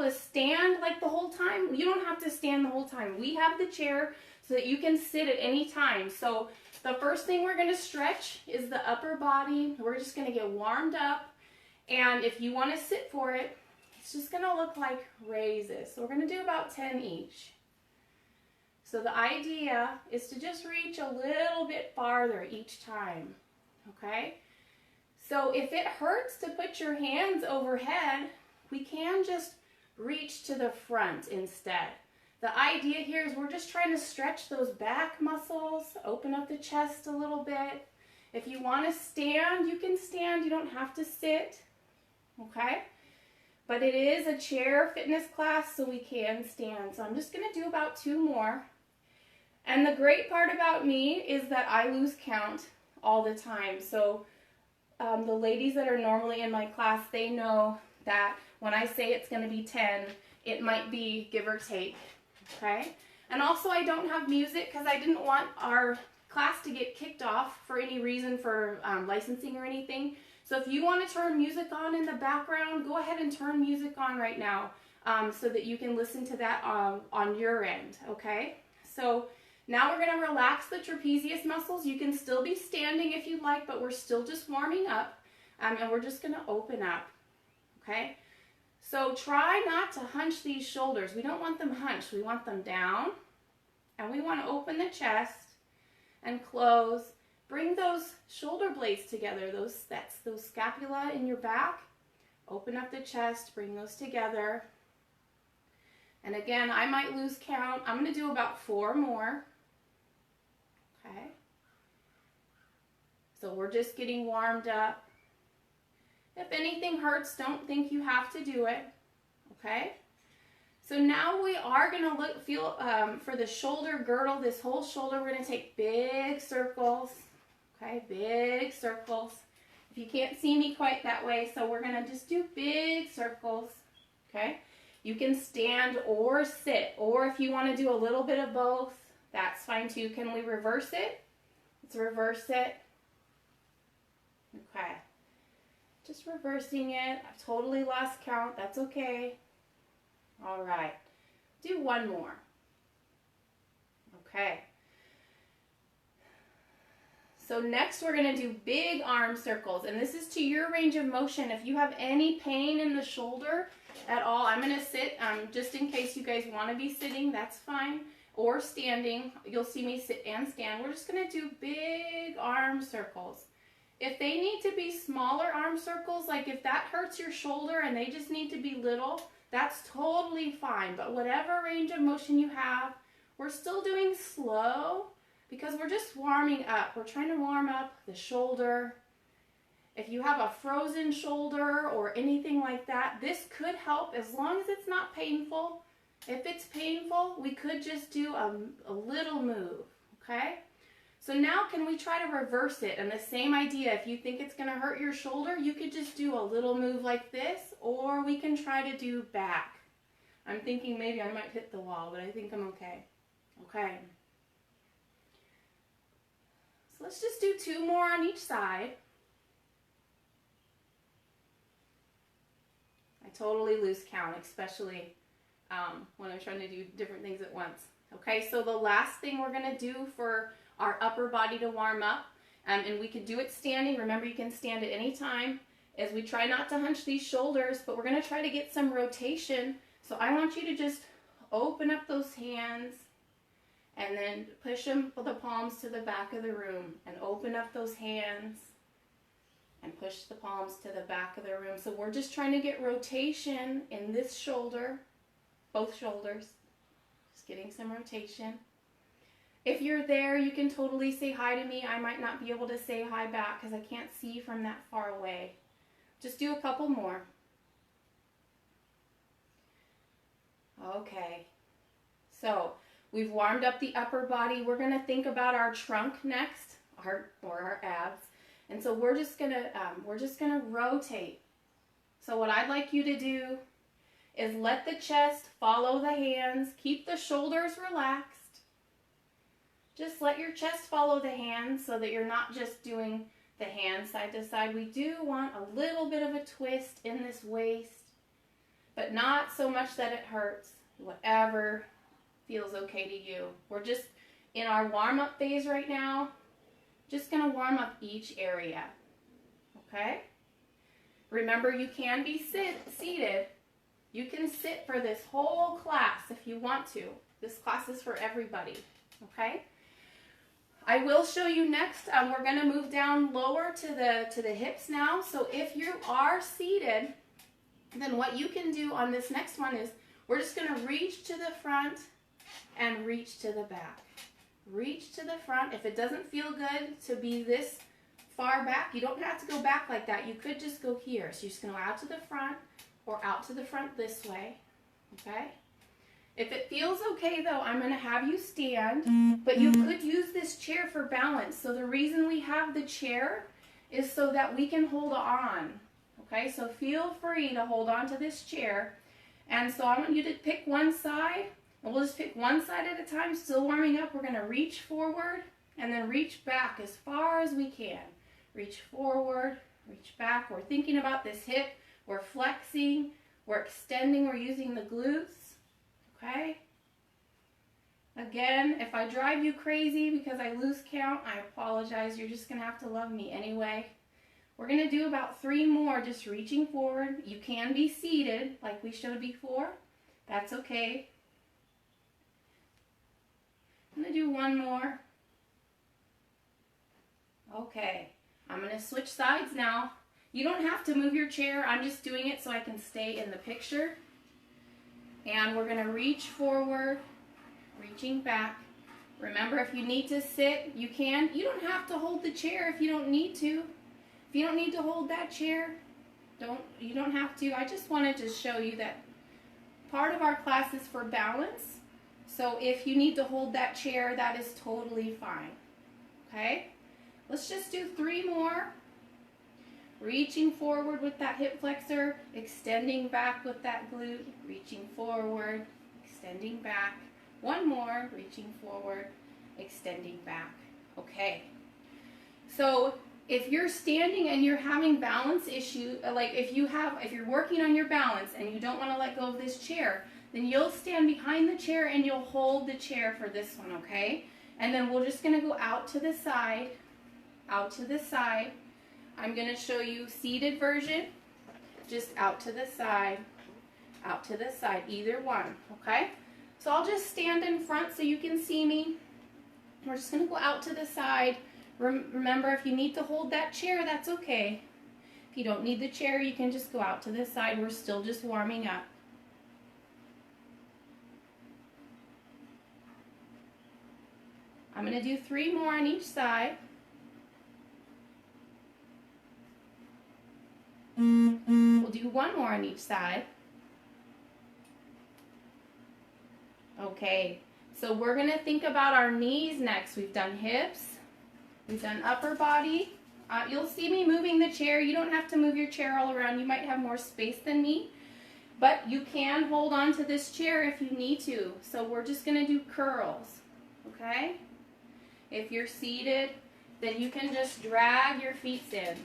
to stand like the whole time, you don't have to stand the whole time. We have the chair so that you can sit at any time. So the first thing we're going to stretch is the upper body. We're just going to get warmed up. And if you want to sit for it, it's just going to look like raises. So we're going to do about 10 each. So the idea is to just reach a little bit farther each time, okay? So if it hurts to put your hands overhead, we can just reach to the front instead. The idea here is we're just trying to stretch those back muscles, open up the chest a little bit. If you want to stand, you can stand. You don't have to sit, okay? But it is a chair fitness class, so we can stand. So I'm just going to do about 2 more. And the great part about me is that I lose count all the time. So the ladies that are normally in my class, they know that when I say it's going to be 10, it might be give or take, okay? And also I don't have music because I didn't want our class to get kicked off for any reason for licensing or anything. So if you want to turn music on in the background, go ahead and turn music on right now so that you can listen to that on your end, okay? So now we're going to relax the trapezius muscles. You can still be standing if you'd like, but we're still just warming up, and we're just going to open up, okay? So try not to hunch these shoulders. We don't want them hunched. We want them down, and we want to open the chest and close. Bring those shoulder blades together, those scapula in your back. Open up the chest, bring those together. And again, I might lose count. I'm going to do about 4 more. Okay. So we're just getting warmed up. If anything hurts, don't think you have to do it. Okay. So now we are going to feel for the shoulder girdle, this whole shoulder, we're going to take big circles. Okay, big circles. If you can't see me quite that way, so we're going to just do big circles. Okay. You can stand or sit, or if you want to do a little bit of both, that's fine too. Can we reverse it? Let's reverse it. Okay. Just reversing it. I've totally lost count. That's okay. All right. Do 1 more. Okay. So next we're going to do big arm circles, and this is to your range of motion. If you have any pain in the shoulder at all, I'm going to sit just in case you guys want to be sitting, that's fine. Or standing, you'll see me sit and stand. We're just going to do big arm circles. If they need to be smaller arm circles, like if that hurts your shoulder and they just need to be little, that's totally fine. But whatever range of motion you have, we're still doing slow because we're just warming up. We're trying to warm up the shoulder. If you have a frozen shoulder or anything like that, this could help as long as it's not painful. If it's painful, we could just do a little move, okay? So now can we try to reverse it? And the same idea, if you think it's going to hurt your shoulder, you could just do a little move like this, or we can try to do back. I'm thinking maybe I might hit the wall, but I think I'm okay. Okay. So let's just do 2 more on each side. I totally lose count, especially when I'm trying to do different things at once. Okay, so the last thing we're going to do for our upper body to warm up, and we could do it standing, remember you can stand at any time, is we try not to hunch these shoulders, but we're going to try to get some rotation. So I want you to just open up those hands and then push them with the palms to the back of the room and open up those hands and push the palms to the back of the room. So we're just trying to get rotation in this shoulder, both shoulders, just getting some rotation. If you're there, you can totally say hi to me. I might not be able to say hi back because I can't see from that far away. Just do a couple more. Okay, so we've warmed up the upper body. We're going to think about our trunk next, or our abs. And so we're just gonna rotate. So what I'd like you to do is let the chest follow the hands. Keep the shoulders relaxed. Just let your chest follow the hands so that you're not just doing the hands side to side. We do want a little bit of a twist in this waist. but not so much that it hurts. Whatever feels okay to you. We're just in our warm-up phase right now. Just going to warm up each area. Okay? Remember, you can be seated. You can sit for this whole class if you want to. This class is for everybody. Okay? I will show you next. We're going to move down lower to the hips now. So if you are seated, then what you can do on this next one is we're just going to reach to the front and reach to the back. Reach to the front. If it doesn't feel good to be this far back, you don't have to go back like that. You could just go here. So you're just going to go out to the front or out to the front this way. Okay? If it feels okay though, I'm going to have you stand, but you could use this chair for balance. So the reason we have the chair is so that we can hold on. Okay? So feel free to hold on to this chair. And so I want you to pick one side. And we'll just pick one side at a time, still warming up. We're going to reach forward and then reach back as far as we can. Reach forward, reach back. We're thinking about this hip. We're flexing. We're extending. We're using the glutes. Okay? Again, if I drive you crazy because I lose count, I apologize. You're just going to have to love me anyway. We're going to do about 3 more, just reaching forward. You can be seated like we showed before. That's okay. I'm going to do 1 more. Okay. I'm going to switch sides now. You don't have to move your chair. I'm just doing it so I can stay in the picture. And we're going to reach forward, reaching back. Remember, if you need to sit, you can. You don't have to hold the chair if you don't need to. If you don't need to hold that chair, you don't have to. I just wanted to show you that part of our class is for balance. So if you need to hold that chair, that is totally fine. Okay? Let's just do 3 more. Reaching forward with that hip flexor, extending back with that glute, reaching forward, extending back. 1 more, reaching forward, extending back. Okay. So if you're standing and you're having balance issue, like if you're working on your balance and you don't want to let go of this chair, then you'll stand behind the chair and you'll hold the chair for this one, okay? And then we're just going to go out to the side, out to the side. I'm going to show you seated version, just out to the side, either one, okay? So I'll just stand in front so you can see me. We're just going to go out to the side. Remember, if you need to hold that chair, that's okay. If you don't need the chair, you can just go out to the side. We're still just warming up. I'm going to do 3 more on each side. We'll do 1 more on each side. Okay, so we're going to think about our knees next. We've done hips. We've done upper body. You'll see me moving the chair. You don't have to move your chair all around. You might have more space than me. But you can hold on to this chair if you need to. So we're just going to do curls. Okay? If you're seated, then you can just drag your feet in.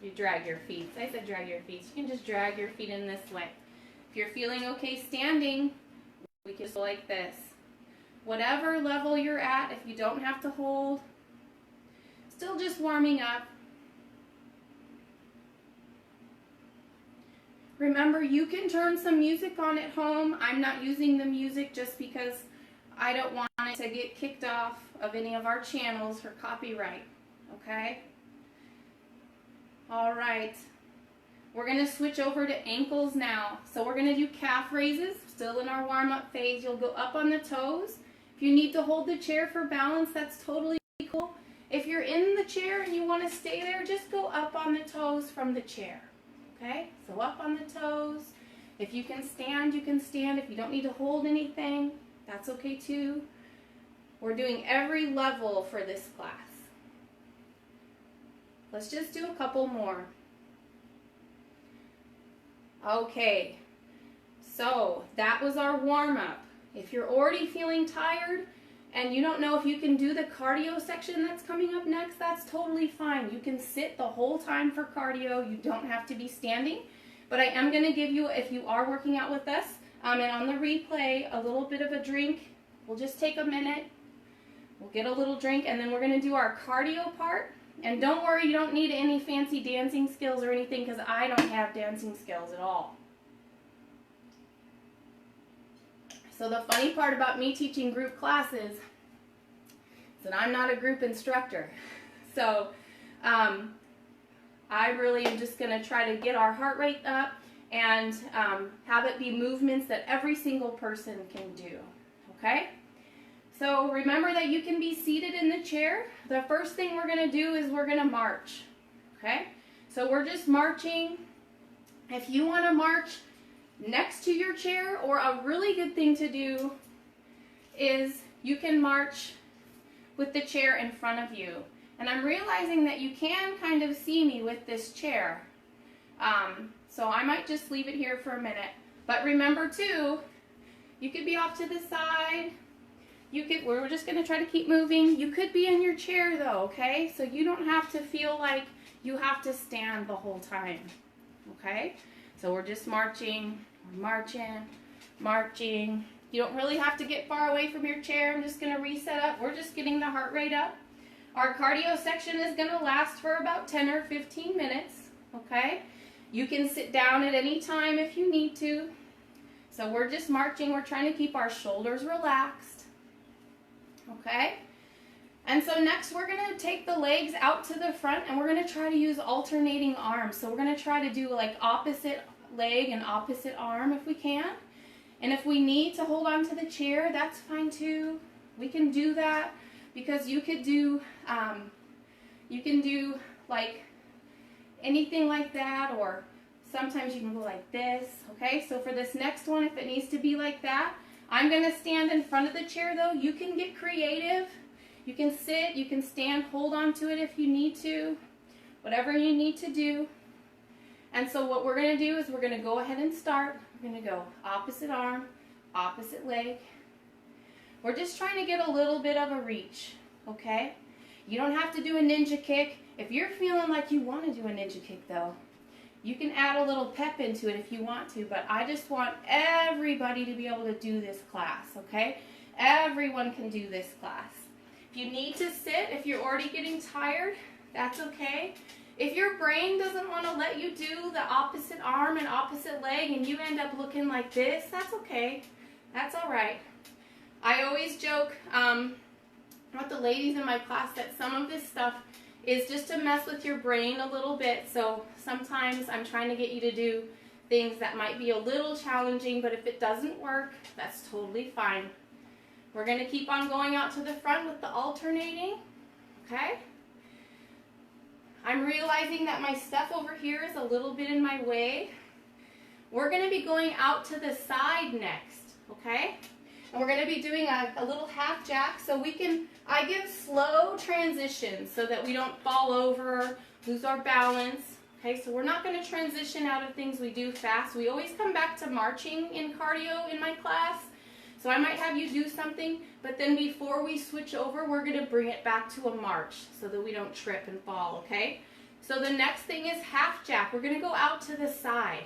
You drag your feet. I said drag your feet. You can just drag your feet in this way. If you're feeling okay standing, we can go like this. Whatever level you're at, if you don't have to hold, still just warming up. Remember, you can turn some music on at home. I'm not using the music just because I don't want it to get kicked off of any of our channels for copyright. Okay? All right. We're going to switch over to ankles now. So we're going to do calf raises, still in our warm-up phase. You'll go up on the toes. If you need to hold the chair for balance, that's totally cool. If you're in the chair and you want to stay there, just go up on the toes from the chair. Okay? So up on the toes. If you can stand, you can stand. If you don't need to hold anything, that's okay too. We're doing every level for this class. Let's just do a couple more. Okay, so that was our warm-up. If you're already feeling tired and you don't know if you can do the cardio section that's coming up next, that's totally fine. You can sit the whole time for cardio. You don't have to be standing. But I am going to give you, if you are working out with us, and on the replay, a little bit of a drink. We'll just take a minute. We'll get a little drink, and then we're going to do our cardio part. And don't worry, you don't need any fancy dancing skills or anything, because I don't have dancing skills at all. So the funny part about me teaching group classes is that I'm not a group instructor. So I really am just going to try to get our heart rate up and have it be movements that every single person can do. Okay? So remember that you can be seated in the chair. The first thing we're going to do is we're going to march. Okay? So we're just marching. If you want to march next to your chair, or a really good thing to do is you can march with the chair in front of you. And I'm realizing that you can kind of see me with this chair. So I might just leave it here for a minute. But remember too, you could be off to the side. We're just going to try to keep moving. You could be in your chair though, okay? So you don't have to feel like you have to stand the whole time, okay? So we're just marching, marching. You don't really have to get far away from your chair. I'm just going to reset up. We're just getting the heart rate up. Our cardio section is going to last for about 10 or 15 minutes, okay? You can sit down at any time if you need to. So we're just marching. We're trying to keep our shoulders relaxed, okay? And so next we're going to take the legs out to the front, and we're going to try to use alternating arms. So we're going to try to do like opposite leg and opposite arm if we can. And if we need to hold on to the chair, that's fine too. We can do that, because you can do like anything like that, or sometimes you can go like this, okay? So for this next one, if it needs to be like that, I'm going to stand in front of the chair though. You can get creative. You can sit, you can stand, hold on to it if you need to, whatever you need to do. And so what we're going to do is we're going to go ahead and start. We're going to go opposite arm, opposite leg. We're just trying to get a little bit of a reach, okay? You don't have to do a ninja kick. If you're feeling like you want to do a ninja kick though, you can add a little pep into it if you want to, but I just want everybody to be able to do this class, okay? Everyone can do this class. If you need to sit, if you're already getting tired, that's okay. If your brain doesn't want to let you do the opposite arm and opposite leg and you end up looking like this, that's okay. That's all right. I always joke with the ladies in my class that some of this stuff is just to mess with your brain a little bit. So sometimes I'm trying to get you to do things that might be a little challenging, but if it doesn't work, that's totally fine. We're going to keep on going out to the front with the alternating, okay? I'm realizing that my stuff over here is a little bit in my way. We're going to be going out to the side next, okay? And we're going to be doing a little half jack, so I give slow transitions so that we don't fall over, lose our balance. Okay, so we're not going to transition out of things we do fast. We always come back to marching in cardio in my class. So I might have you do something, but then before we switch over, we're going to bring it back to a march so that we don't trip and fall, okay? So the next thing is half jack. We're going to go out to the side.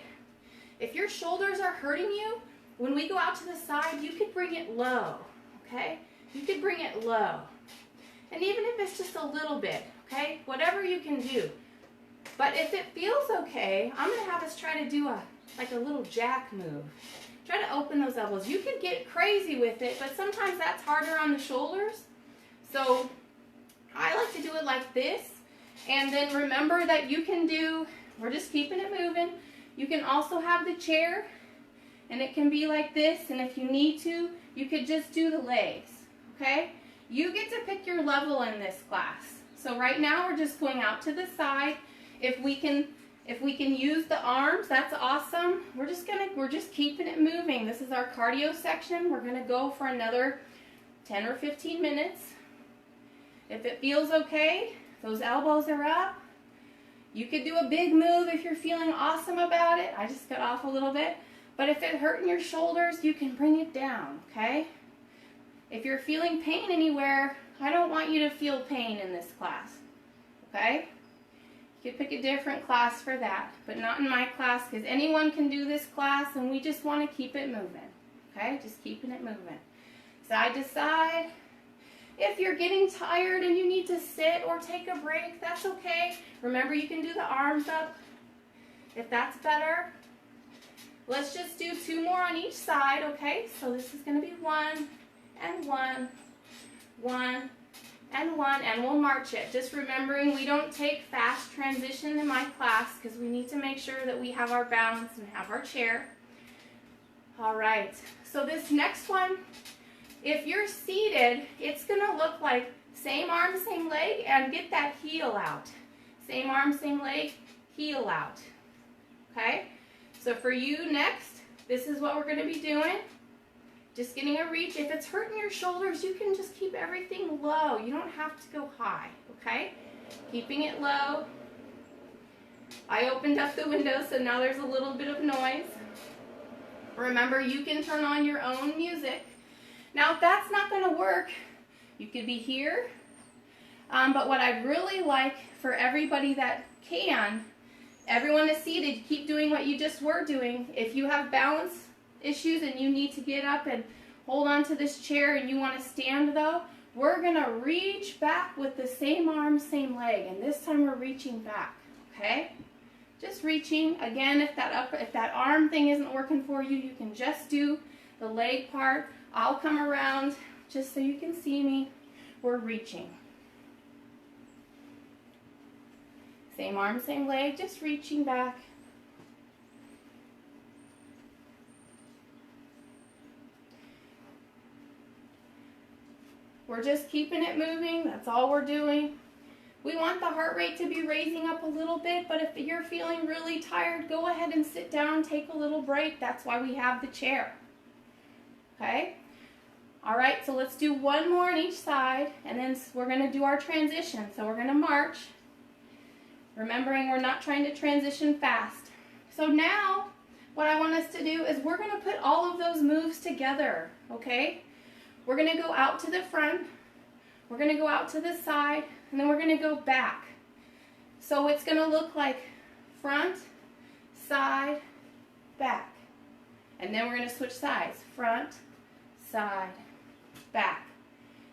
If your shoulders are hurting you, when we go out to the side, you could bring it low, okay? You could bring it low. And even if it's just a little bit, okay? Whatever you can do. But if it feels okay, I'm going to have us try to do a little jack move. Try to open those elbows. You can get crazy with it, but sometimes that's harder on the shoulders. So I like to do it like this. And then remember that you can do, we're just keeping it moving. You can also have the chair, and it can be like this. And if you need to, you could just do the legs, okay? You get to pick your level in this class. So right now we're just going out to the side. If we can use the arms, that's awesome. We're just keeping it moving. This is our cardio section. We're gonna go for another 10 or 15 minutes. If it feels okay, those elbows are up. You could do a big move if you're feeling awesome about it. I just got off a little bit. But if it's hurting your shoulders, you can bring it down, okay? If you're feeling pain anywhere, I don't want you to feel pain in this class, okay? You could pick a different class for that, but not in my class because anyone can do this class and we just want to keep it moving. Okay, just keeping it moving. Side to side. If you're getting tired and you need to sit or take a break, that's okay. Remember, you can do the arms up if that's better. Let's just do 2 more on each side, okay? So this is going to be 1 and 1, 1 and 1, and we'll march it. Just remembering we don't take fast transition in my class because we need to make sure that we have our balance and have our chair. All right, so this next one, if you're seated, it's going to look like same arm, same leg, and get that heel out. Same arm, same leg, heel out. Okay? So for you next, this is what we're going to be doing. Just getting a reach. If it's hurting your shoulders, you can just keep everything low. You don't have to go high, okay? Keeping it low. I opened up the window, so now there's a little bit of noise. Remember, you can turn on your own music. Now, if that's not going to work, you could be here. But what I really like for everybody that can, everyone is seated, keep doing what you just were doing. If you have balance issues and you need to get up and hold on to this chair and you want to stand though, we're going to reach back with the same arm, same leg. And this time we're reaching back, okay? Just reaching. Again, if that arm thing isn't working for you, you can just do the leg part. I'll come around just so you can see me. We're reaching. Same arm, same leg, just reaching back. We're just keeping it moving. That's all we're doing. We want the heart rate to be raising up a little bit, but if you're feeling really tired, go ahead and sit down, take a little break. That's why we have the chair. Okay? All right, so let's do 1 more on each side, and then we're going to do our transition. So we're going to march, remembering we're not trying to transition fast. So now, what I want us to do is we're going to put all of those moves together, okay? We're going to go out to the front, we're going to go out to the side, and then we're going to go back. So it's going to look like front, side, back. And then we're going to switch sides, front, side, back.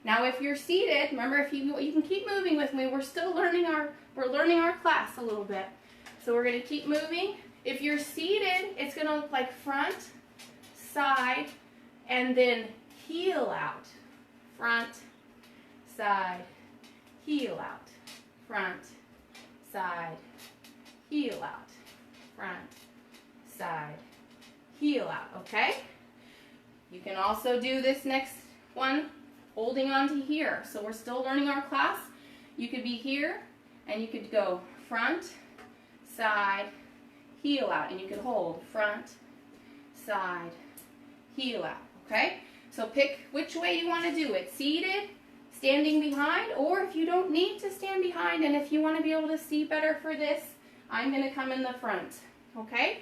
Now if you're seated, remember if you can keep moving with me, we're still learning our class a little bit. So we're going to keep moving. If you're seated, it's going to look like front, side, and then heel out. Front, side, heel out. Front, side, heel out. Front, side, heel out. Okay? You can also do this next one holding on to here. So we're still learning our class. You could be here and you could go front, side, heel out. And you could hold front, side, heel out. Okay? So pick which way you want to do it. Seated, standing behind, or if you don't need to stand behind and if you want to be able to see better for this, I'm going to come in the front. Okay?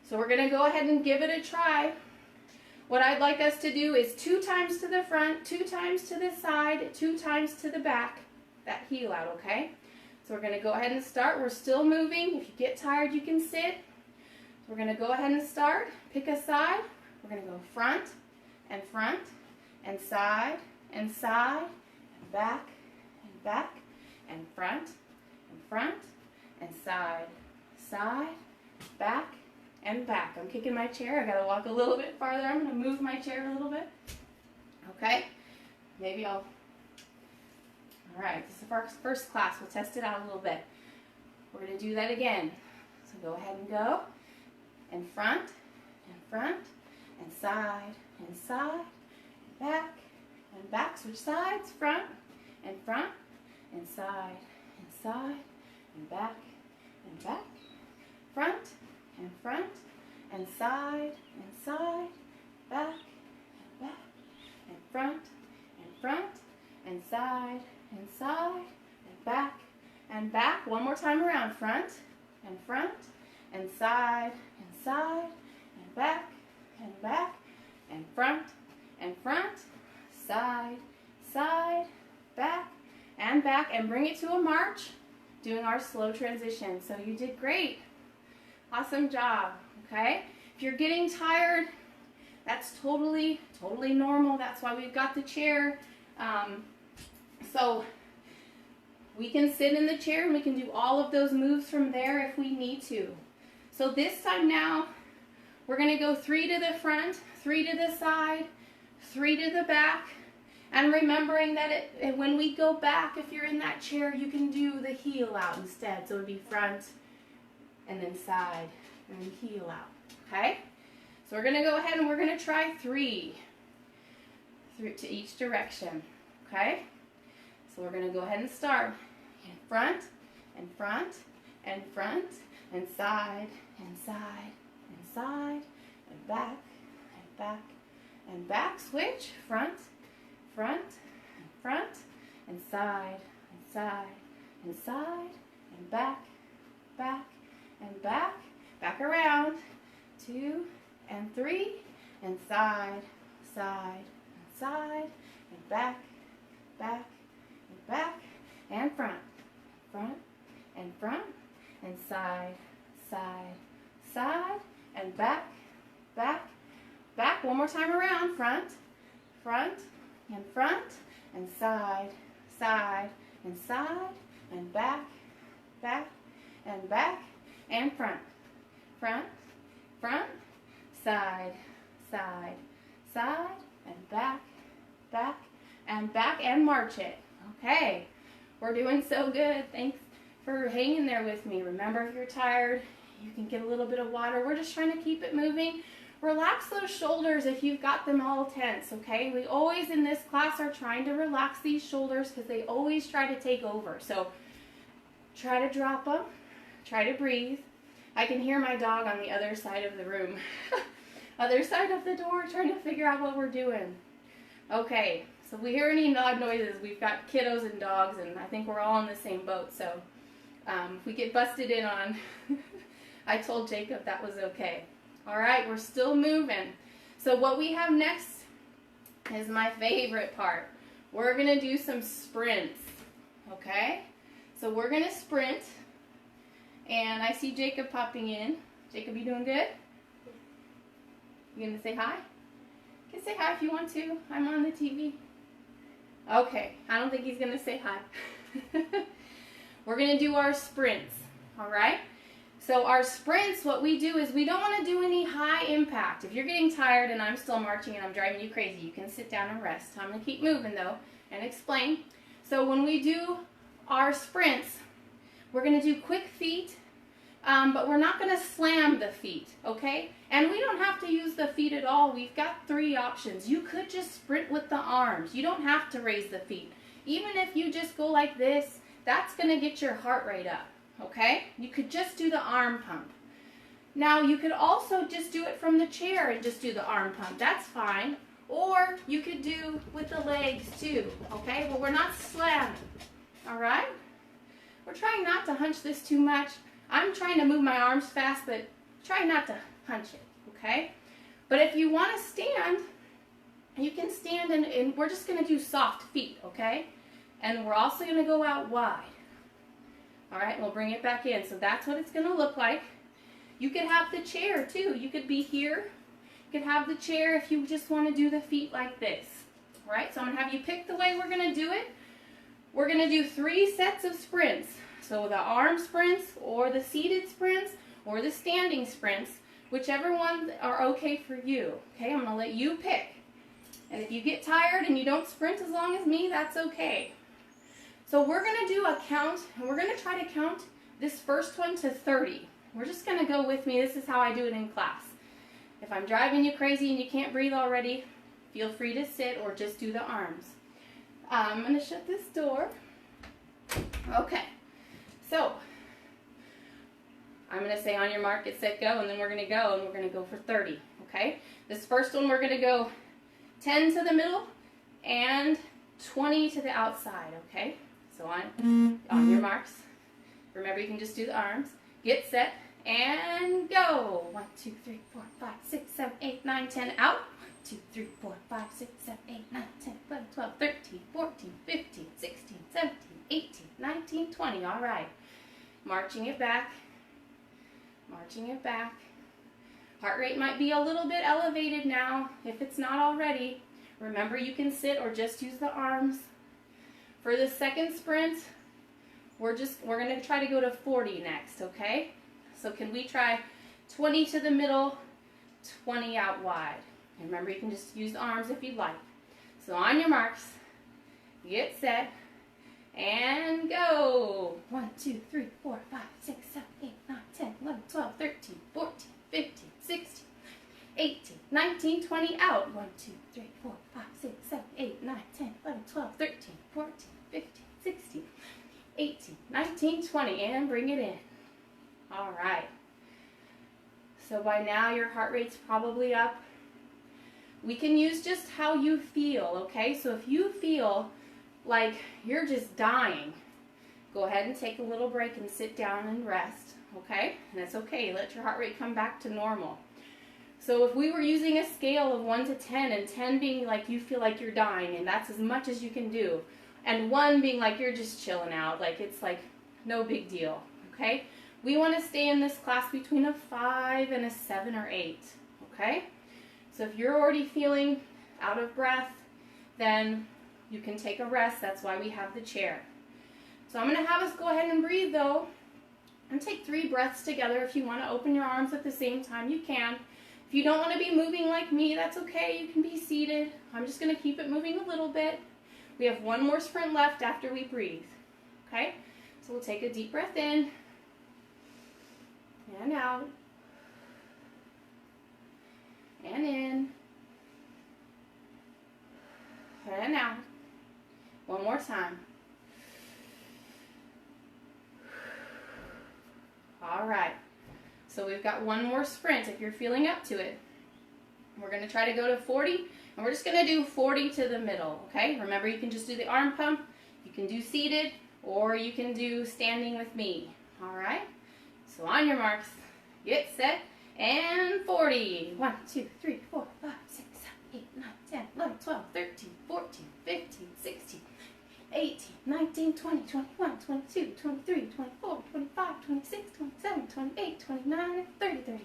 So we're going to go ahead and give it a try. What I'd like us to do is 2 times to the front, 2 times to the side, 2 times to the back, that heel out, okay? So we're going to go ahead and start. We're still moving. If you get tired, you can sit. We're going to go ahead and start. Pick a side. We're going to go front, and side, and side, and back, and front, and side, back, and back. I'm kicking my chair. I gotta walk a little bit farther. I'm gonna move my chair a little bit. Okay? Maybe I'll... Alright, this is our first class. We'll test it out a little bit. We're gonna do that again. So go ahead and go. And front, and side, and back. Switch sides. Front, and side, and back, front, and side, back, and front, and side, and back. One more time around. Front, and side, and back, and front, side, back, and bring it to a march. doing our slow transition. So you did great. Awesome job, okay? If you're getting tired, that's totally normal. That's why we've got the chair. So we can sit in the chair and we can do all of those moves from there if we need to. So this time now, we're going to go 3 to the front, 3 to the side, 3 to the back. And remembering that when we go back, if you're in that chair, you can do the heel out instead. So it would be front and then side and then heel out, okay? So we're going to go ahead and we're going to try 3 to each direction, okay? So we're going to go ahead and start in front and front and front and side and side and side and back and back and back. Switch, front, front, and front, and side, and side, and side, and back, back, and back, back around, 2 and 3, and side, side, and side, and back, back, and back, and front, front, and front, and side, side, side, and back, back, back. One more time around, front, front, and front, and side, side, and side, and back, back, and back, and front, front, front, side, side, side, and back, back, and back, and march it. Okay, we're doing so good. Thanks for hanging there with me. Remember, if you're tired, you can get a little bit of water. We're just trying to keep it moving. Relax those shoulders if you've got them all tense, okay? We always in this class are trying to relax these shoulders because they always try to take over. So try to drop them, try to breathe. I can hear my dog on the other side of the room, other side of the door, trying to figure out what we're doing. Okay, so if we hear any loud noises, we've got kiddos and dogs, and I think we're all in the same boat. So if we get busted in on, I told Jacob that was okay. All right, we're still moving. So what we have next is my favorite part. We're going to do some sprints, okay? So we're going to sprint, and I see Jacob popping in. Jacob, you doing good? You going to say hi? You can say hi if you want to. I'm on the TV. Okay, I don't think he's going to say hi. We're going to do our sprints, all right? So our sprints, what we do is we don't want to do any high impact. If you're getting tired and I'm still marching and I'm driving you crazy, you can sit down and rest. I'm going to keep moving though and explain. So when we do our sprints, we're going to do quick feet, but we're not going to slam the feet, okay? And we don't have to use the feet at all. We've got 3 options. You could just sprint with the arms. You don't have to raise the feet. Even if you just go like this, that's going to get your heart rate up. Okay, you could just do the arm pump. Now you could also just do it from the chair and just do the arm pump. That's fine. Or you could do with the legs too. Okay, but we're not slamming. All right, we're trying not to hunch this too much. I'm trying to move my arms fast, but try not to hunch it. Okay, but if you want to stand, you can stand and we're just going to do soft feet. Okay, and we're also going to go out wide. All right, we'll bring it back in. So that's what it's going to look like. You could have the chair too. You could be here. You could have the chair if you just want to do the feet like this. All right, so I'm going to have you pick the way we're going to do it. We're going to do 3 sets of sprints. So the arm sprints or the seated sprints or the standing sprints, whichever ones are okay for you. Okay, I'm going to let you pick. And if you get tired and you don't sprint as long as me, that's okay. So we're going to do a count, and we're going to try to count this first one to 30. We're just going to go with me. This is how I do it in class. If I'm driving you crazy and you can't breathe already, feel free to sit or just do the arms. I'm going to shut this door. Okay. So I'm going to say on your mark, get set, go, and then we're going to go, and we're going to go for 30. Okay? This first one, we're going to go 10 to the middle and 20 to the outside. Okay? So on your marks, remember you can just do the arms. Get set and go. 1, 2, 3, 4, 5, 6, 7, 8, 9, 10. Out. 1, 2, 3, 4, 5, 6, 7, 8, 9, 10, 11, 12, 13, 14, 15, 16, 17, 18, 19, 20. All right. marching it back, marching it back. Heart rate might be a little bit elevated now if it's not already. Remember, you can sit or just use the arms. For the second sprint, we're going to try to go to 40 next, okay? So can we try 20 to the middle, 20 out wide? And remember, you can just use the arms if you'd like. So on your marks, get set, and go. 1, 2, 3, 4, 5, 6, 7, 8, 9, 10, 11, 12, 13, 14, 15, 16, 18, 19, 20, out. 1, 2, 3, 4, 5, 6, 7, 8, 9, 10, 11, 12, 13, 14, 15, 16, 18, 19, 20, and bring it in. All right. So by now your heart rate's probably up. We can use just how you feel, okay? So if you feel like you're just dying, go ahead and take a little break and sit down and rest, okay? And it's okay. Let your heart rate come back to normal. So if we were using a scale of 1 to 10, and 10 being like you feel like you're dying, and that's as much as you can do, and 1 being like you're just chilling out, like it's like no big deal, okay? We want to stay in this class between a 5 and a 7 or 8, okay? So if you're already feeling out of breath, then you can take a rest. That's why we have the chair. So I'm going to have us go ahead and breathe though, and take 3 breaths together. If you want to open your arms at the same time, you can. If you don't want to be moving like me, that's okay. You can be seated. I'm just going to keep it moving a little bit. We have 1 more sprint left after we breathe, okay? So we'll take a deep breath in and out and in and out. 1 more time. All right. So we've got 1 more sprint if you're feeling up to it. We're going to try to go to 40, and we're just going to do 40 to the middle, okay? Remember, you can just do the arm pump, you can do seated, or you can do standing with me, all right? So on your marks, get set, and 40. 1, 2, 3, 4, 5, 6, 7, 8, 9, 10, 11, 12, 13, 14, 15, 16, 18, 19, 20, 21, 22, 23, 24, 25, 26, 27, 28, 29, 30, 31,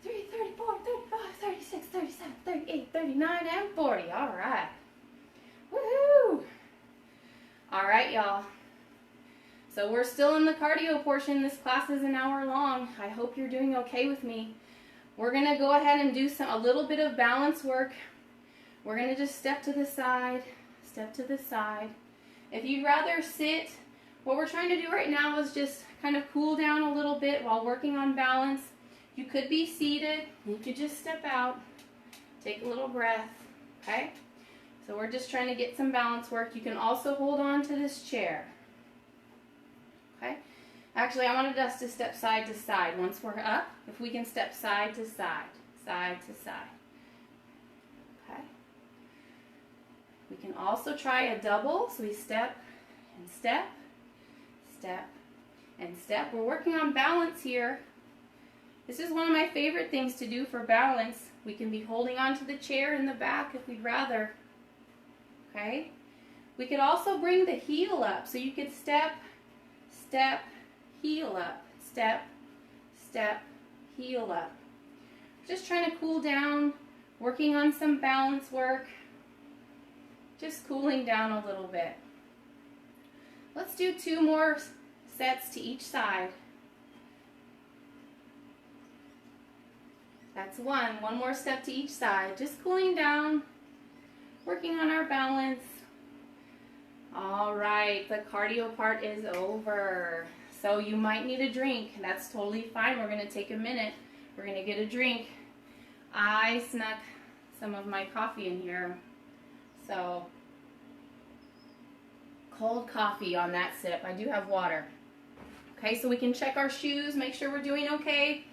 33, 34, 35, 36, 37, 38, 39, and 40. All right. Woohoo! All right, y'all. So we're still in the cardio portion. This class is an hour long. I hope you're doing okay with me. We're going to go ahead and do a little bit of balance work. We're going to just step to the side, step to the side. If you'd rather sit, what we're trying to do right now is just kind of cool down a little bit while working on balance. You could be seated. You could just step out, take a little breath, okay? So we're just trying to get some balance work. You can also hold on to this chair, okay? Actually, I wanted us to step side to side. Once we're up, if we can step side to side, side to side, okay? We can also try a double. So we step and step, step and step. We're working on balance here. This is one of my favorite things to do for balance. We can be holding onto the chair in the back if we'd rather, okay? We could also bring the heel up. So you could step, step, heel up, step, step, heel up. Just trying to cool down, working on some balance work. Just cooling down a little bit. Let's do 2 more sets to each side. That's 1. 1 more step to each side. Just cooling down, working on our balance. All right, the cardio part is over. So you might need a drink. That's totally fine. We're going to take a minute. We're going to get a drink. I snuck some of my coffee in here. So, cold coffee on that sip. I do have water. Okay, so we can check our shoes, make sure we're doing okay.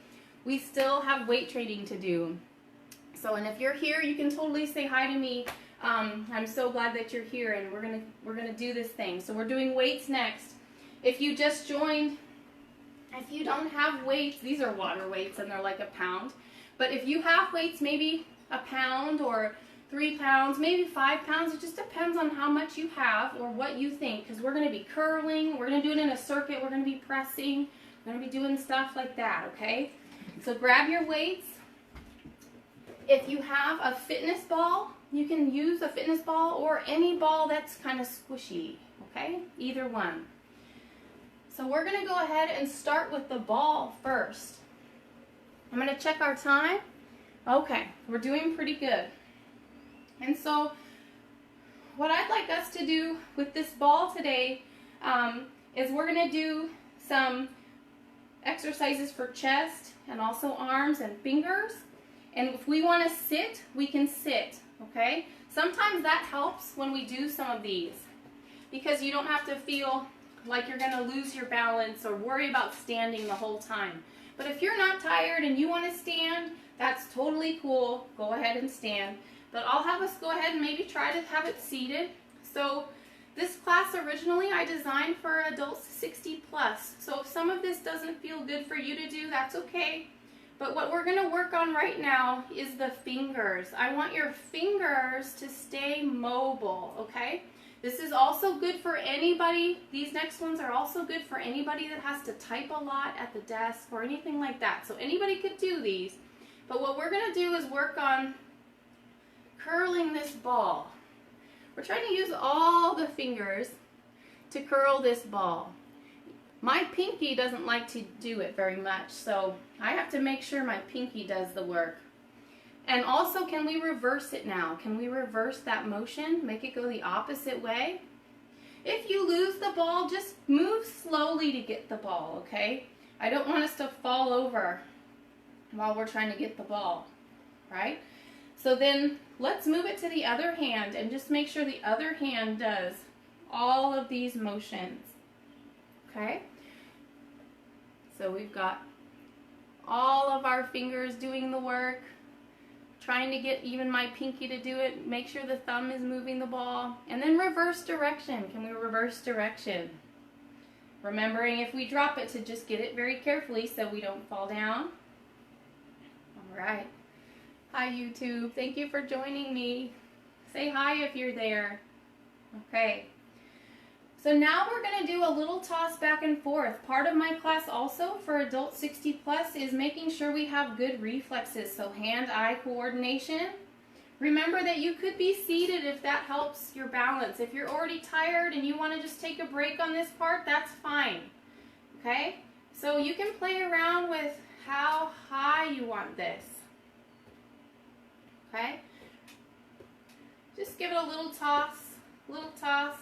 We still have weight training to do. So, and if you're here, you can totally say hi to me. I'm so glad that you're here, and we're gonna do this thing. So we're doing weights next. If you just joined, if you don't have weights, these are water weights, and they're like a pound. But if you have weights, maybe a pound or 3 pounds, maybe 5 pounds. It just depends on how much you have or what you think, because we're going to be curling, we're going to do it in a circuit, we're going to be pressing, we're going to be doing stuff like that, okay? So grab your weights. If you have a fitness ball, you can use a fitness ball or any ball that's kind of squishy, okay? Either one. So we're going to go ahead and start with the ball first. I'm going to check our time. Okay, we're doing pretty good. And so what I'd like us to do with this ball today is we're going to do some exercises for chest and also arms and fingers. And if we want to sit, we can sit, okay? Sometimes that helps when we do some of these, because you don't have to feel like you're going to lose your balance or worry about standing the whole time. But if you're not tired and you want to stand, that's totally cool. Go ahead and stand. But I'll have us go ahead and maybe try to have it seated. So this class originally I designed for adults 60 plus. So if some of this doesn't feel good for you to do, that's okay. But what we're going to work on right now is the fingers. I want your fingers to stay mobile, okay? This is also good for anybody. These next ones are also good for anybody that has to type a lot at the desk or anything like that. So anybody could do these. But what we're going to do is work on curling this ball. We're trying to use all the fingers to curl this ball. My pinky doesn't like to do it very much, so I have to make sure my pinky does the work. And also, can we reverse it now? Can we reverse that motion? Make it go the opposite way? If you lose the ball, just move slowly to get the ball, okay? I don't want us to fall over while we're trying to get the ball, right? So then let's move it to the other hand and just make sure the other hand does all of these motions. Okay? So we've got all of our fingers doing the work, trying to get even my pinky to do it. Make sure the thumb is moving the ball. And then reverse direction. Can we reverse direction? Remembering if we drop it to just get it very carefully so we don't fall down. All right. Hi, YouTube. Thank you for joining me. Say hi if you're there. Okay. So now we're going to do a little toss back and forth. Part of my class also for adult 60 plus is making sure we have good reflexes. So hand-eye coordination. Remember that you could be seated if that helps your balance. If you're already tired and you want to just take a break on this part, that's fine. Okay? So you can play around with how high you want this. Okay? Just give it a little toss, little toss.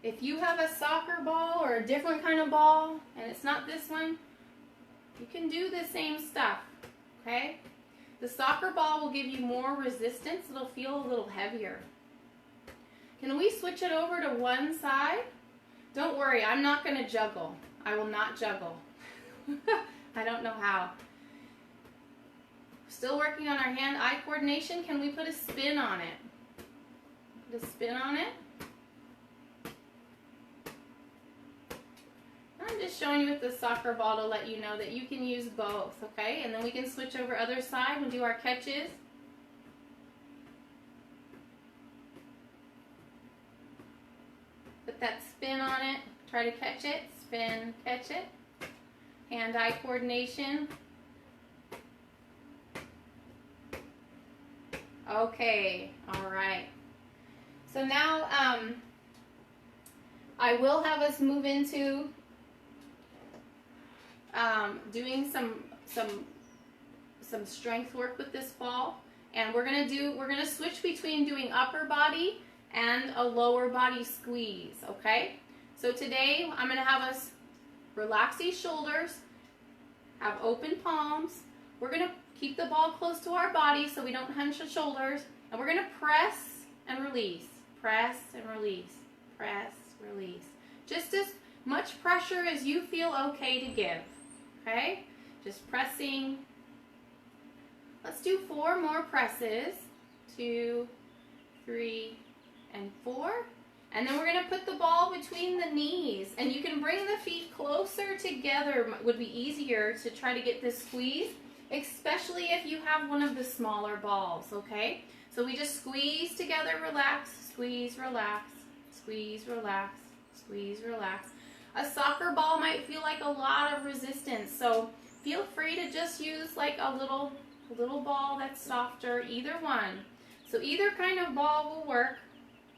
If you have a soccer ball or a different kind of ball, and it's not this one, you can do the same stuff, okay? The soccer ball will give you more resistance. It'll feel a little heavier. Can we switch it over to one side? Don't worry, I'm not going to juggle. I will not juggle. I don't know how. Still working on our hand-eye coordination. Can we put a spin on it? Put a spin on it. I'm just showing you with the soccer ball to let you know that you can use both, okay? And then we can switch over other side and do our catches. Put that spin on it. Try to catch it. Spin, catch it. Hand-eye coordination. Okay, all right. So now I will have us move into doing some strength work with this ball, and we're gonna switch between doing upper body and a lower body squeeze. Okay, so today I'm gonna have us relax these shoulders, have open palms. We're gonna keep the ball close to our body so we don't hunch the shoulders, and we're gonna press and release, press and release, press, release. Just as much pressure as you feel okay to give. Okay, just pressing. Let's do 4 more presses. 2, 3, and 4. And then we're going to put the ball between the knees. And you can bring the feet closer together. It would be easier to try to get this squeeze, especially if you have one of the smaller balls, okay? So we just squeeze together, relax, squeeze, relax, squeeze, relax, squeeze, relax. A soccer ball might feel like a lot of resistance, so feel free to just use like a little ball that's softer, either one. So either kind of ball will work.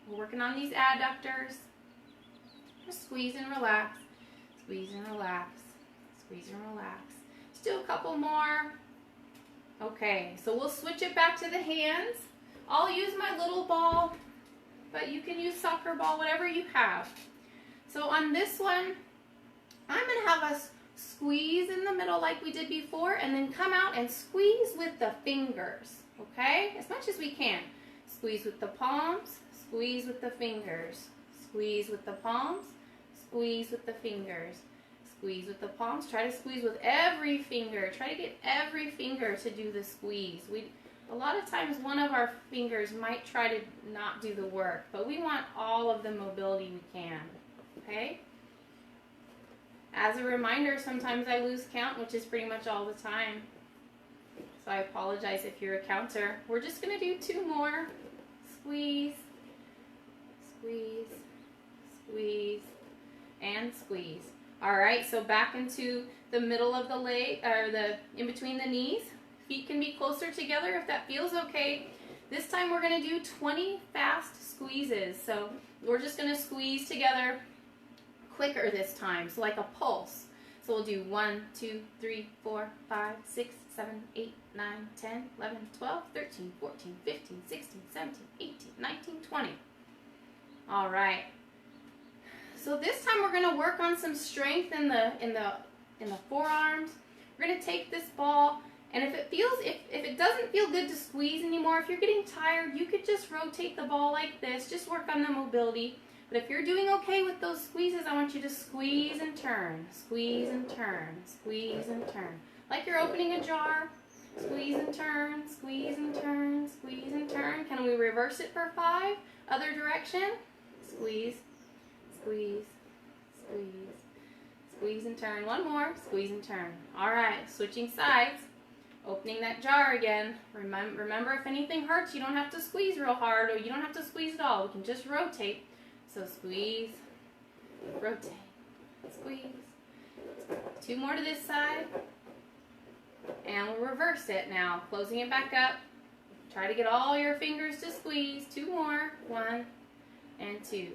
We're working on these adductors. Just squeeze and relax, squeeze and relax, squeeze and relax. Let's do a couple more. Okay, so we'll switch it back to the hands. I'll use my little ball, but you can use soccer ball, whatever you have. So on this one, I'm going to have us squeeze in the middle like we did before, and then come out and squeeze with the fingers, okay? As much as we can. Squeeze with the palms, squeeze with the fingers, squeeze with the palms, squeeze with the fingers, squeeze with the palms. Try to squeeze with every finger. Try to get every finger to do the squeeze. A lot of times one of our fingers might try to not do the work, but we want all of the mobility we can, okay? As a reminder, sometimes I lose count, which is pretty much all the time. So I apologize if you're a counter. We're just going to do 2 more. Squeeze, squeeze, squeeze, and squeeze. All right, so back into the middle of the leg, or in between the knees. Feet can be closer together if that feels okay. This time we're going to do 20 fast squeezes. So we're just going to squeeze together quicker this time, so like a pulse. So we'll do 1, 2, 3, 4, 5, 6, 7, 8, 9, 10, 11, 12, 13, 14, 15, 16, 17, 18, 19, 20. All right. So this time we're going to work on some strength in the forearms. We're going to take this ball, and if it doesn't feel good to squeeze anymore, if you're getting tired, you could just rotate the ball like this. Just work on the mobility. But if you're doing okay with those squeezes, I want you to squeeze and turn, squeeze and turn, squeeze and turn. Like you're opening a jar. Squeeze and turn, squeeze and turn, squeeze and turn. Can we reverse it for 5? Other direction. Squeeze, squeeze, squeeze, squeeze and turn. One more. Squeeze and turn. All right, switching sides. Opening that jar again. Remember, if anything hurts, you don't have to squeeze real hard, or you don't have to squeeze at all. We can just rotate. So squeeze, rotate, squeeze. 2 more to this side. And we'll reverse it now. Closing it back up. Try to get all your fingers to squeeze. 2 more. 1 and 2.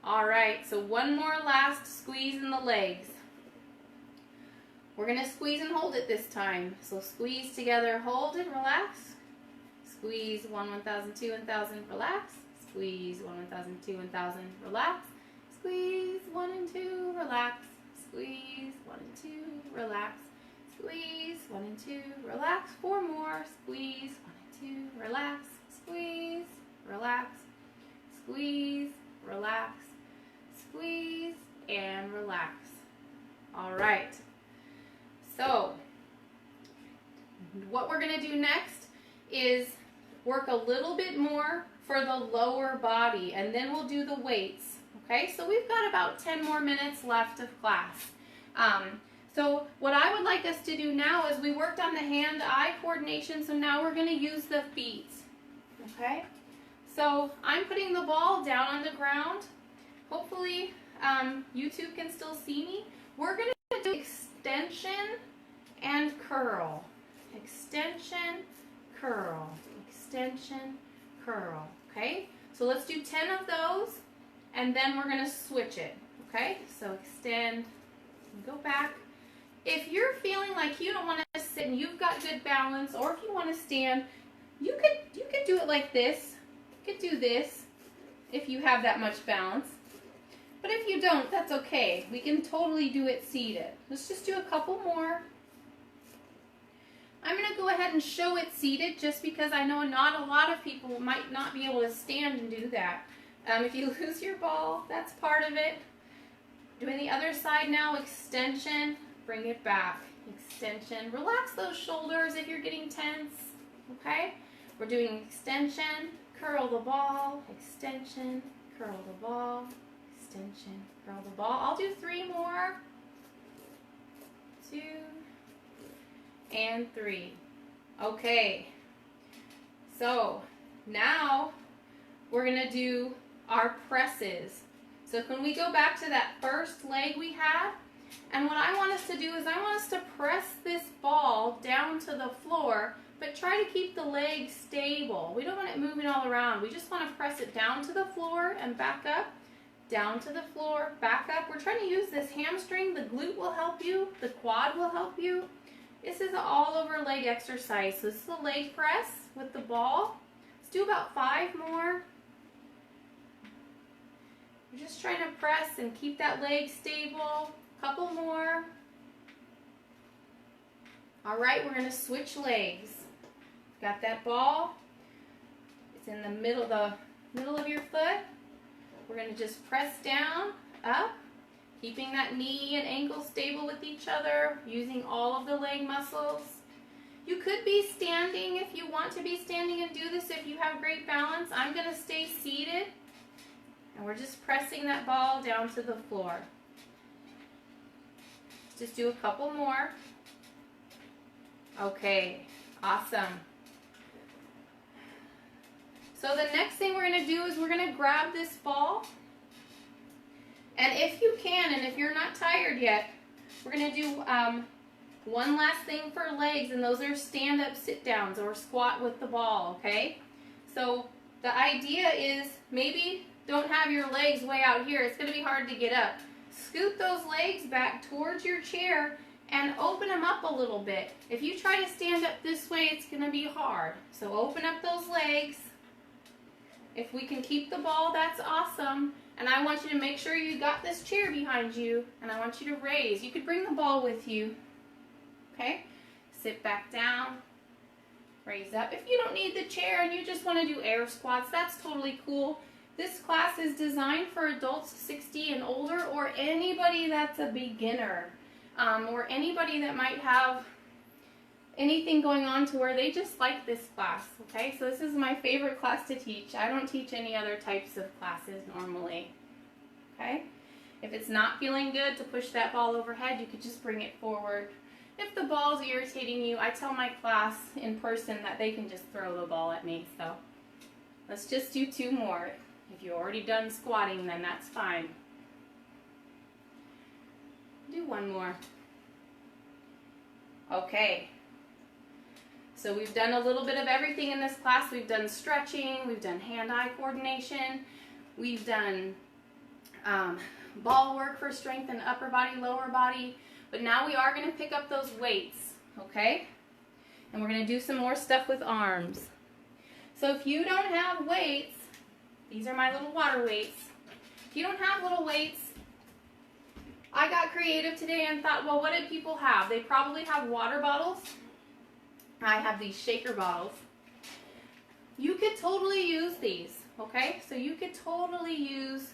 All right, so 1 more last squeeze in the legs. We're going to squeeze and hold it this time. So squeeze together, hold it, relax. Squeeze 1, 1,000, 2, 1,000, relax. Squeeze 1, 1,000, 2, 1,000, relax. Squeeze 1 and 2, relax. Squeeze 1 and 2, relax. Squeeze 1 and 2, relax. 4 more. Squeeze 1 and 2, relax. Squeeze, relax. Squeeze, relax. Squeeze, and relax. All right. So, what we're going to do next is work a little bit more for the lower body, and then we'll do the weights. Okay, so we've got about 10 more minutes left of class. So what I would like us to do now is we worked on the hand-eye coordination, so now we're going to use the feet. Okay, so I'm putting the ball down on the ground. Hopefully YouTube can still see me. We're going to do extension and curl. Extension, curl. Extension, curl. Okay, so let's do 10 of those, and then we're going to switch it. Okay, so extend, go back. If you're feeling like you don't want to sit and you've got good balance, or if you want to stand, you could do it like this. You could do this if you have that much balance. But if you don't, that's okay. We can totally do it seated. Let's just do a couple more. I'm going to go ahead and show it seated just because I know not a lot of people might not be able to stand and do that. If you lose your ball, that's part of it. Doing the other side now, extension, bring it back. Extension, relax those shoulders if you're getting tense, okay? We're doing extension, curl the ball, extension, curl the ball, extension, curl the ball. I'll do 3 more. 2 and 3. Okay, so now we're gonna do our presses. So can we go back to that first leg we had? And what I want us to do is I want us to press this ball down to the floor, but try to keep the leg stable. We don't want it moving all around. We just want to press it down to the floor and back up, down to the floor, back up. We're trying to use this hamstring. The glute will help you. The quad will help you. This is an all-over leg exercise. So this is a leg press with the ball. Let's do about 5 more. We're just trying to press and keep that leg stable. Couple more. All right, we're going to switch legs. Got that ball. It's in the middle of your foot. We're going to just press down, up, keeping that knee and ankle stable with each other, using all of the leg muscles. You could be standing if you want to be standing and do this if you have great balance. I'm going to stay seated, and we're just pressing that ball down to the floor. Just do a couple more. Okay, awesome. So the next thing we're going to do is we're going to grab this ball. And if you can, and if you're not tired yet, we're going to do one last thing for legs, and those are stand-up sit-downs or squat with the ball, okay? So the idea is maybe don't have your legs way out here. It's going to be hard to get up. Scoot those legs back towards your chair and open them up a little bit. If you try to stand up this way, it's going to be hard. So open up those legs. If we can keep the ball, that's awesome. And I want you to make sure you got this chair behind you, and I want you to raise. You could bring the ball with you. Okay? Sit back down. Raise up. If you don't need the chair and you just want to do air squats, that's totally cool. This class is designed for adults 60 and older, or anybody that's a beginner, or anybody that might have anything going on to where they just like this class, okay? So this is my favorite class to teach. I don't teach any other types of classes normally, okay? If it's not feeling good to push that ball overhead, you could just bring it forward. If the ball's irritating you, I tell my class in person that they can just throw the ball at me. So let's just do 2 more. If you're already done squatting, then that's fine. Do 1 more. Okay. So we've done a little bit of everything in this class. We've done stretching, we've done hand-eye coordination, we've done ball work for strength in upper body, lower body, but now we are going to pick up those weights, okay? And we're going to do some more stuff with arms. So if you don't have weights, these are my little water weights. If you don't have little weights, I got creative today and thought, well, what do people have? They probably have water bottles. I have these shaker bottles. You could totally use these, okay? So you could totally use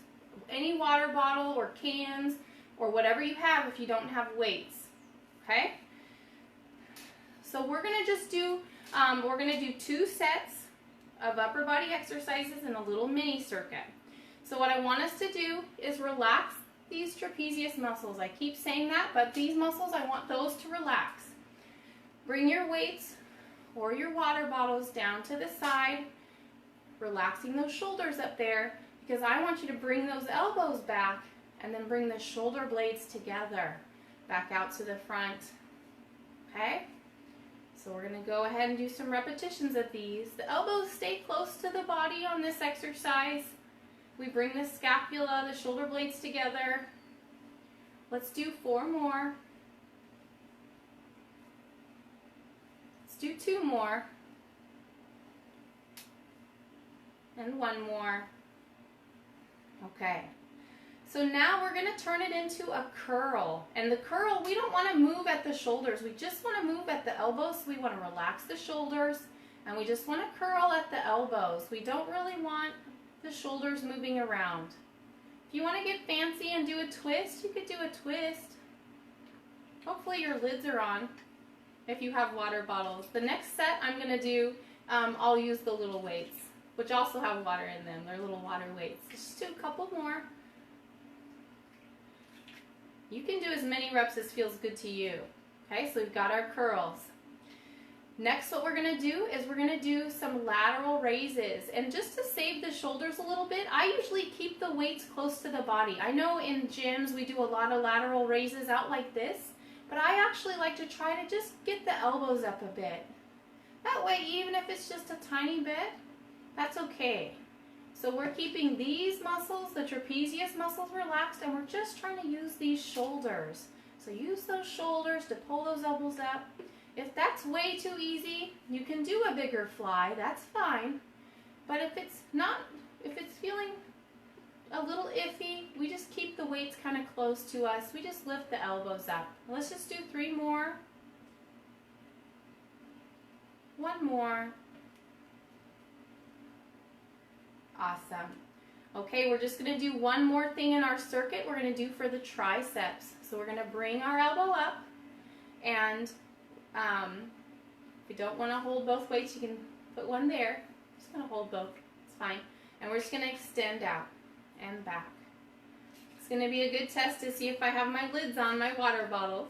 any water bottle or cans or whatever you have if you don't have weights, okay? So we're gonna just do, 2 sets of upper body exercises in a little mini circuit. So what I want us to do is relax these trapezius muscles. I keep saying that, but these muscles, I want those to relax. Bring your weights or your water bottles down to the side, relaxing those shoulders up there, because I want you to bring those elbows back and then bring the shoulder blades together, back out to the front, okay? So we're going to go ahead and do some repetitions of these. The elbows stay close to the body on this exercise. We bring the scapula, the shoulder blades together. Let's do 4 more. Let's do 2 more. And 1 more. Okay. So now we're going to turn it into a curl. And the curl, we don't want to move at the shoulders. We just want to move at the elbows. We want to relax the shoulders. And we just want to curl at the elbows. We don't really want the shoulders moving around. If you want to get fancy and do a twist, you could do a twist. Hopefully your lids are on if you have water bottles. The next set I'm going to do, I'll use the little weights. which also have water in them. They're little water weights. Just do a couple more. You can do as many reps as feels good to you. Okay, so we've got our curls. Next, what we're going to do is we're going to do some lateral raises. And just to save the shoulders a little bit, I usually keep the weights close to the body. I know in gyms we do a lot of lateral raises out like this, but I actually like to try to just get the elbows up a bit. That way, even if it's just a tiny bit, that's okay. So we're keeping these muscles, the trapezius muscles, relaxed, and we're just trying to use these shoulders. So use those shoulders to pull those elbows up. If that's way too easy, you can do a bigger fly, that's fine. But if it's feeling a little iffy, we just keep the weights kind of close to us. We just lift the elbows up. Let's just do 3 more. 1 more. Awesome. Okay, we're just going to do one more thing in our circuit we're going to do for the triceps. So we're going to bring our elbow up, and if you don't want to hold both weights, you can put one there. I'm just going to hold both. It's fine. And we're just going to extend out and back. It's going to be a good test to see if I have my lids on my water bottles.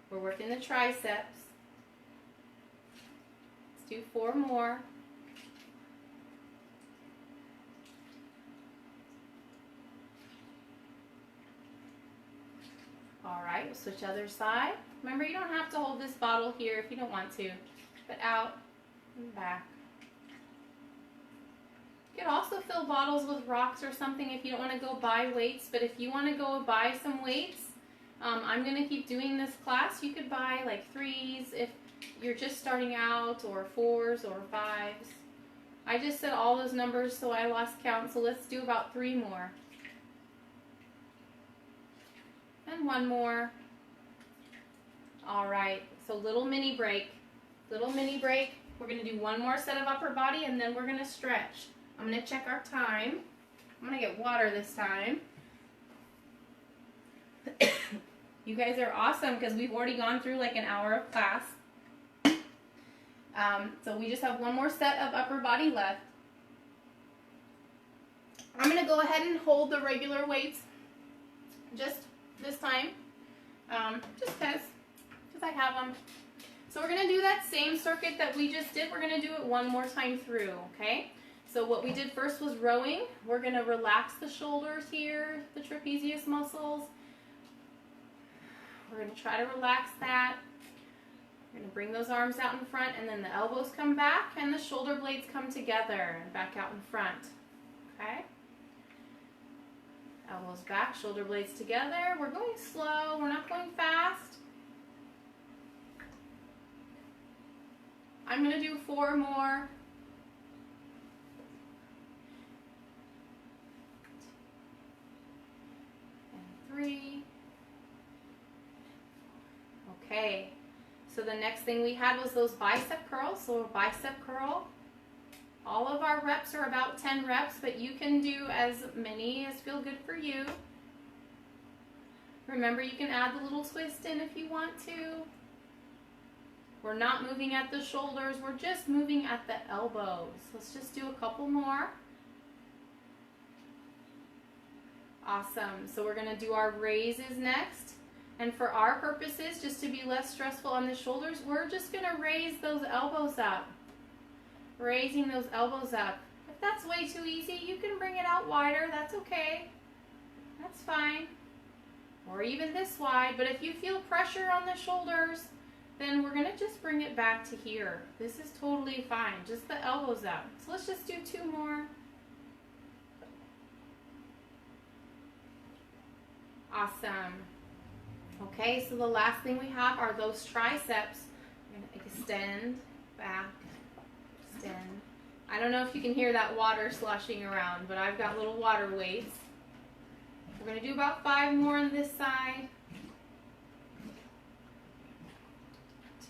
We're working the triceps. Let's do 4 more. All right, we'll switch other side. Remember, you don't have to hold this bottle here if you don't want to, but out and back. You could also fill bottles with rocks or something if you don't want to go buy weights, but if you want to go buy some weights, I'm going to keep doing this class. You could buy like 3s if you're just starting out, or 4s or 5s. I just said all those numbers so I lost count, so let's do about 3 more. And 1 more. All right, so little mini break. Little mini break. We're going to do 1 more set of upper body, and then we're going to stretch. I'm going to check our time. I'm going to get water this time. You guys are awesome because we've already gone through like an hour of class. So we just have 1 more set of upper body left. I'm going to go ahead and hold the regular weights just this time, just because I have them. So we're going to do that same circuit that we just did. We're going to do it 1 more time through, okay? So what we did first was rowing. We're going to relax the shoulders here, the trapezius muscles. We're going to try to relax that. We're going to bring those arms out in front, and then the elbows come back and the shoulder blades come together and back out in front, okay? Elbows back, shoulder blades together. We're going slow, we're not going fast. I'm going to do 4 more. And 3. Okay, so the next thing we had was those bicep curls. So a bicep curl. All of our reps are about 10 reps, but you can do as many as feel good for you. Remember, you can add the little twist in if you want to. We're not moving at the shoulders, we're just moving at the elbows. Let's just do a couple more. Awesome, so we're gonna do our raises next. And for our purposes, just to be less stressful on the shoulders, we're just gonna raise those elbows up. Raising those elbows up. If that's way too easy, you can bring it out wider, that's okay. That's fine. Or even this wide, but if you feel pressure on the shoulders, then we're gonna just bring it back to here. This is totally fine, just the elbows up. So let's just do 2 more. Awesome. Okay, so the last thing we have are those triceps. We're gonna extend, back, extend. I don't know if you can hear that water sloshing around, but I've got little water weights. We're gonna do about 5 more on this side.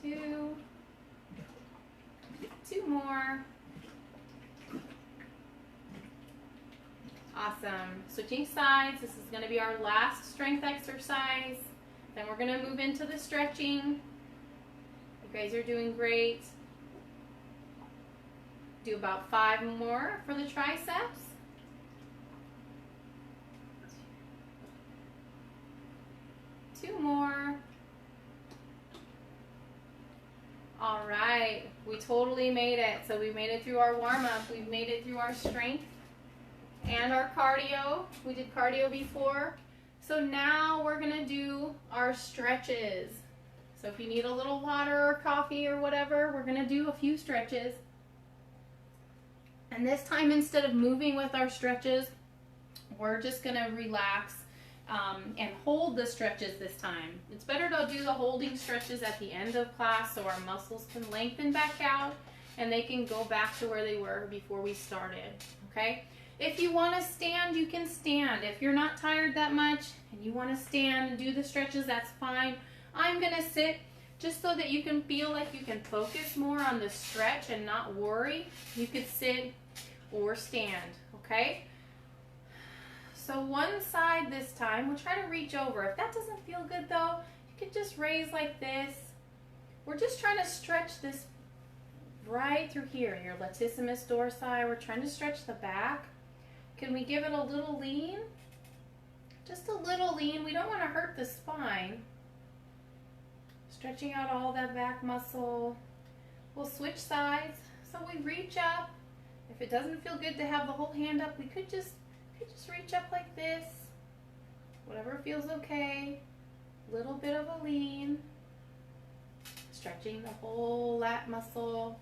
2 more. Awesome. Switching sides. This is going to be our last strength exercise. Then we're going to move into the stretching. You guys are doing great. Do about 5 more for the triceps. Two more. All right, we totally made it. So we made it through our warm-up. We've made it through our strength and our cardio. We did cardio before. So now we're gonna do our stretches. So if you need a little water or coffee or whatever, we're gonna do a few stretches. And this time, instead of moving with our stretches, we're just gonna relax and hold the stretches this time. It's better to do the holding stretches at the end of class so our muscles can lengthen back out and they can go back to where they were before we started, okay? If you wanna stand, you can stand. If you're not tired that much and you wanna stand and do the stretches, that's fine. I'm gonna sit just so that you can feel like you can focus more on the stretch and not worry. You could sit or stand, okay? So one side this time, we'll try to reach over. If that doesn't feel good though, you could just raise like this. We're just trying to stretch this right through here, your latissimus dorsi. We're trying to stretch the back. Can we give it a little lean? Just a little lean. We don't want to hurt the spine. Stretching out all that back muscle. We'll switch sides. So we reach up. If it doesn't feel good to have the whole hand up, we could just reach up like this. Whatever feels okay. Little bit of a lean. Stretching the whole lat muscle.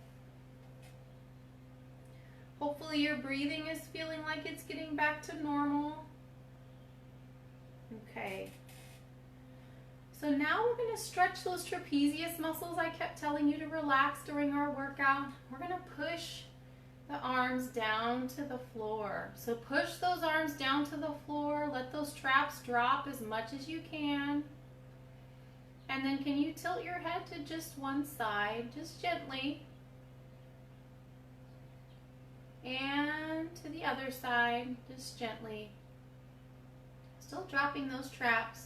Hopefully your breathing is feeling like it's getting back to normal. Okay. So now we're going to stretch those trapezius muscles I kept telling you to relax during our workout. We're going to push the arms down to the floor. So push those arms down to the floor. Let those traps drop as much as you can. And then can you tilt your head to just one side, just gently. And to the other side, just gently. Still dropping those traps.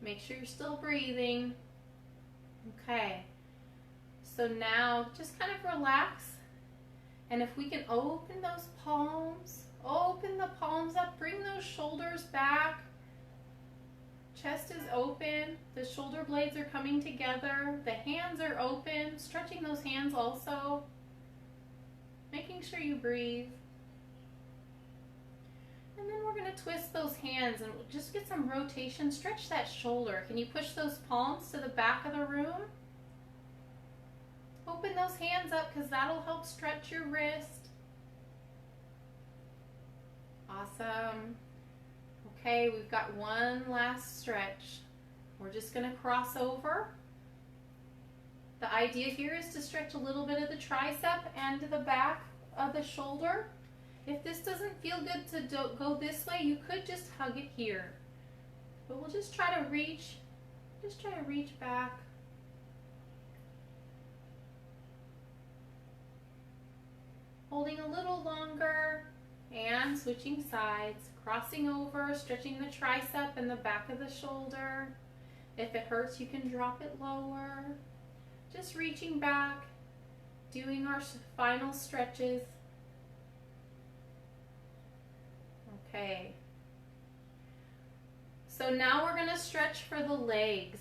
Make sure you're still breathing. Okay. So now just kind of relax. And if we can open those palms, open the palms up, bring those shoulders back. Chest is open, the shoulder blades are coming together, the hands are open, stretching those hands also. Making sure you breathe. And then we're going to twist those hands and just get some rotation. Stretch that shoulder. Can you push those palms to the back of the room? Open those hands up because that'll help stretch your wrist. Awesome. Okay, we've got one last stretch. We're just going to cross over. The idea here is to stretch a little bit of the tricep and the back of the shoulder. If this doesn't feel good to go this way, you could just hug it here. But we'll just try to reach back. Holding a little longer and switching sides, crossing over, stretching the tricep and the back of the shoulder. If it hurts, you can drop it lower. Just reaching back, doing our final stretches. Okay. So now we're going to stretch for the legs.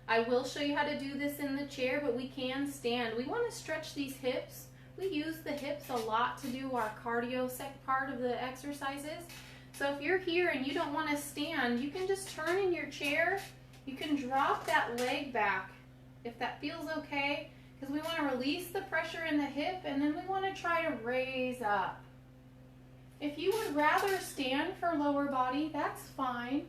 I will show you how to do this in the chair, but we can stand. We want to stretch these hips. We use the hips a lot to do our cardio part of the exercises. So if you're here and you don't want to stand, you can just turn in your chair. You can drop that leg back if that feels okay, because we want to release the pressure in the hip and then we want to try to raise up. If you would rather stand for lower body, that's fine,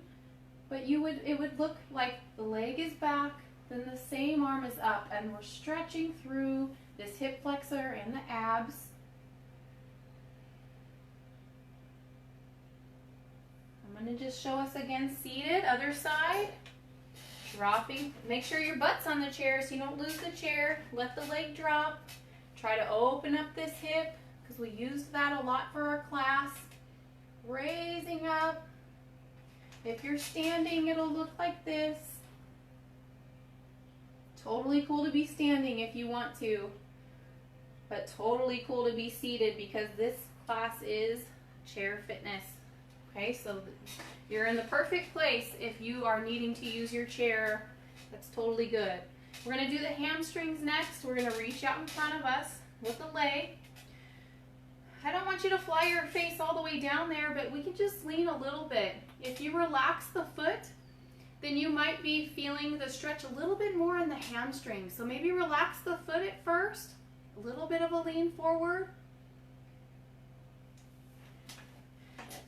but it would look like the leg is back, then the same arm is up, and we're stretching through this hip flexor and the abs. I'm going to just show us again seated, other side. Dropping, make sure your butt's on the chair so you don't lose the chair. Let the leg drop. Try to open up this hip because we used that a lot for our class. Raising up. If you're standing, it'll look like this. Totally cool to be standing if you want to. but totally cool to be seated because this class is chair fitness. Okay, so you're in the perfect place if you are needing to use your chair. That's totally good. We're going to do the hamstrings next. We're going to reach out in front of us with the leg. I don't want you to fly your face all the way down there, but we can just lean a little bit. If you relax the foot, then you might be feeling the stretch a little bit more in the hamstring. So maybe relax the foot at first, a little bit of a lean forward.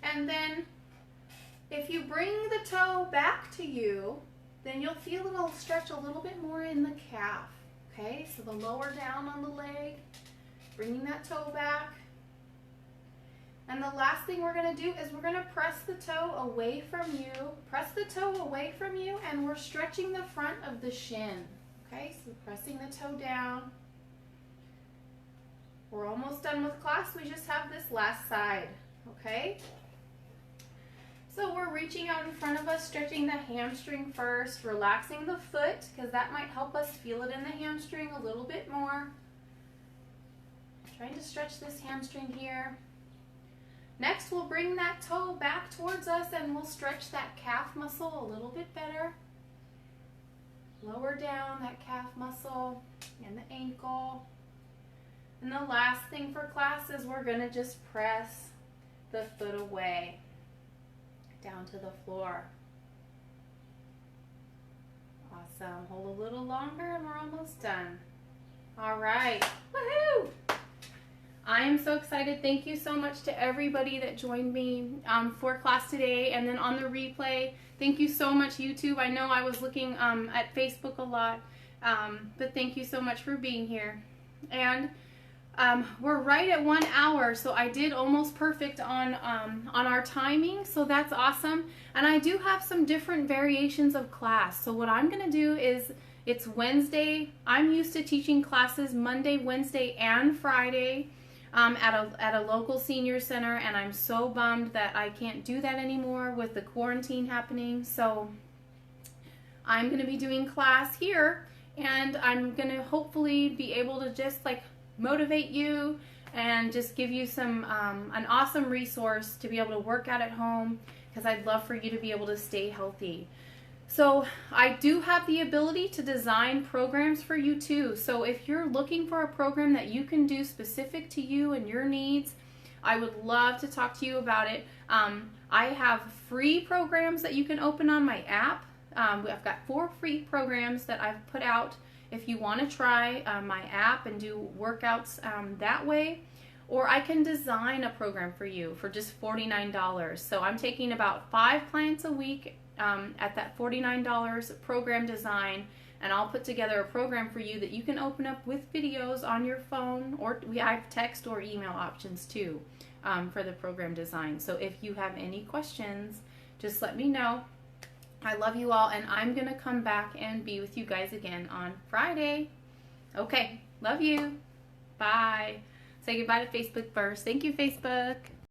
And then if you bring the toe back to you, then you'll feel it'll stretch a little bit more in the calf. Okay, so the lower down on the leg, bringing that toe back. And the last thing we're going to do is we're going to press the toe away from you. Press the toe away from you, and we're stretching the front of the shin. Okay, so pressing the toe down. We're almost done with class. We just have this last side. Okay? So we're reaching out in front of us, stretching the hamstring first, relaxing the foot, because that might help us feel it in the hamstring a little bit more. Trying to stretch this hamstring here. Next, we'll bring that toe back towards us and we'll stretch that calf muscle a little bit better. Lower down that calf muscle and the ankle. And the last thing for class is we're going to just press the foot away down to the floor. Awesome. Hold a little longer and we're almost done. All right. Woohoo! I am so excited. Thank you so much to everybody that joined me for class today and then on the replay. Thank you so much, YouTube. I know I was looking at Facebook a lot, but thank you so much for being here. And we're right at 1 hour, so I did almost perfect on our timing, so that's awesome. And I do have some different variations of class. So what I'm going to do is, it's Wednesday. I'm used to teaching classes Monday, Wednesday, and Friday. At a local senior center, and I'm so bummed that I can't do that anymore with the quarantine happening. So I'm going to be doing class here, and I'm going to hopefully be able to just like motivate you and just give you some an awesome resource to be able to work out at home, because I'd love for you to be able to stay healthy. So I do have the ability to design programs for you too. So if you're looking for a program that you can do specific to you and your needs, I would love to talk to you about it. I have free programs that you can open on my app. I've got 4 free programs that I've put out if you want to try my app and do workouts that way. Or I can design a program for you for just $49. So I'm taking about 5 clients a week at that $49 program design, and I'll put together a program for you that you can open up with videos on your phone, or I have text or email options too for the program design. So if you have any questions, just let me know. I love you all, and I'm gonna come back and be with you guys again on Friday. Okay, love you. Bye. Say goodbye to Facebook first. Thank you, Facebook.